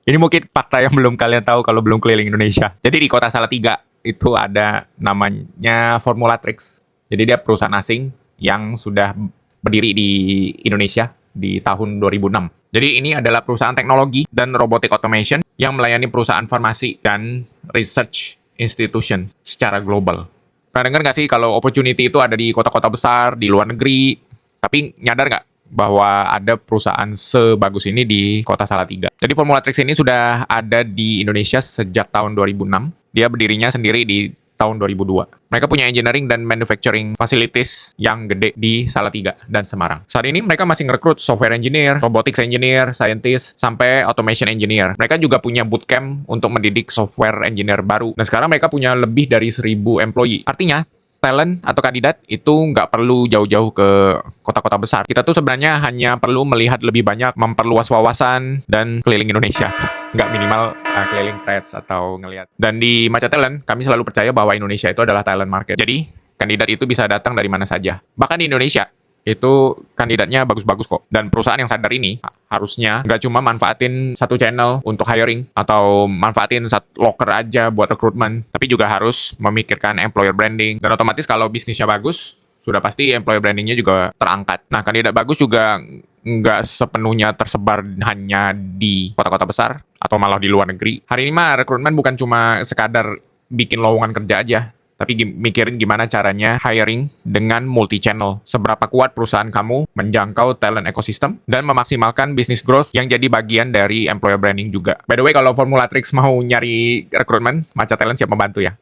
Ini mungkin fakta yang belum kalian tahu kalau belum keliling Indonesia. Jadi di kota Salatiga itu ada namanya Formulatrix. Jadi dia perusahaan asing yang sudah berdiri di Indonesia di tahun 2006. Jadi ini adalah perusahaan teknologi dan robotic automation yang melayani perusahaan farmasi dan research institutions secara global. Pernah dengar nggak sih kalau opportunity itu ada di kota-kota besar, di luar negeri, tapi nyadar nggak bahwa ada perusahaan sebagus ini di kota Salatiga. Jadi Formulatrix ini sudah ada di Indonesia sejak tahun 2006. Dia berdirinya sendiri di tahun 2002. Mereka punya engineering dan manufacturing facilities yang gede di Salatiga dan Semarang. Saat ini mereka masih ngerekrut software engineer, robotics engineer, scientist, sampai automation engineer. Mereka juga punya bootcamp untuk mendidik software engineer baru. Dan sekarang mereka punya lebih dari 1.000 employee. Artinya, talent atau kandidat itu nggak perlu jauh-jauh ke kota-kota besar. Kita tuh sebenarnya hanya perlu melihat lebih banyak, memperluas wawasan, dan keliling Indonesia. Nggak minimal keliling trades atau ngelihat. Dan di Maca Talent, kami selalu percaya bahwa Indonesia itu adalah talent market. Jadi, kandidat itu bisa datang dari mana saja. Bahkan di Indonesia, itu kandidatnya bagus-bagus kok. Dan perusahaan yang sadar ini harusnya nggak cuma manfaatin satu channel untuk hiring atau manfaatin satu locker aja buat rekrutmen, tapi juga harus memikirkan employer branding. Dan otomatis kalau bisnisnya bagus, sudah pasti employer brandingnya juga terangkat. Nah, kandidat bagus juga nggak sepenuhnya tersebar hanya di kota-kota besar atau malah di luar negeri. Hari ini mah rekrutmen bukan cuma sekadar bikin lowongan kerja aja, tapi mikirin gimana caranya hiring dengan multi-channel. Seberapa kuat perusahaan kamu menjangkau talent ecosystem dan memaksimalkan business growth yang jadi bagian dari employer branding juga. By the way, kalau Formulatrix mau nyari rekrutmen, Maca Talent siap membantu ya.